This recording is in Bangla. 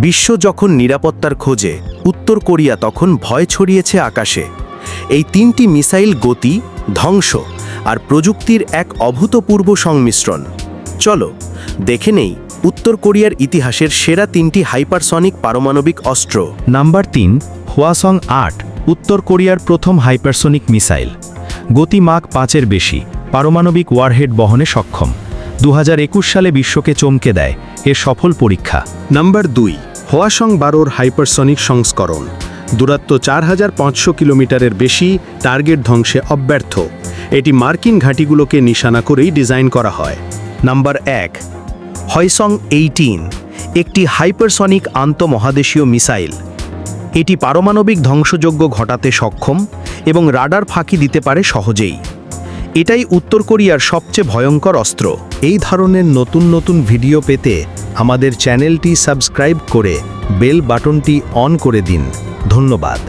বিশ্ব যখন নিরাপত্তার খোঁজে, উত্তর কোরিয়া তখন ভয় ছড়িয়েছে আকাশে। এই তিনটি মিসাইল গতি, ধ্বংস আর প্রযুক্তির এক অভূতপূর্ব সংমিশ্রণ। চলো দেখে নেই উত্তর কোরিয়ার ইতিহাসের সেরা তিনটি হাইপারসনিক পারমাণবিক অস্ত্র। নাম্বার 3, হোয়াসং 8, উত্তর কোরিয়ার প্রথম হাইপারসনিক মিসাইল। গতি মাক 5-এর বেশি, পারমাণবিক ওয়ারহেড বহনে সক্ষম। 2021 সালে বিশ্বকে চমকে দেয় এর সফল পরীক্ষা। নাম্বার 2, হোয়াসং 12-র হাইপারসনিক সংস্করণ। দূরত্ব 4500 কিলোমিটারের বেশি, টার্গেট ধ্বংসে অব্যর্থ। এটি মার্কিন ঘাঁটিগুলোকে নিশানা করেই ডিজাইন করা হয়। নাম্বার 1, হয়সং 18, একটি হাইপারসনিক আন্তঃমহাদেশীয় মিসাইল। এটি পারমাণবিক ধ্বংসযজ্ঞ ঘটাতে সক্ষম এবং রাডার ফাঁকি দিতে পারে সহজেই। এটাই উত্তর কোরিয়ার সবচেয়ে ভয়ঙ্কর অস্ত্র। এই ধরনের নতুন নতুন ভিডিও পেতে আমাদের চ্যানেলটি সাবস্ক্রাইব করে বেল বাটনটি অন করে দিন। ধন্যবাদ।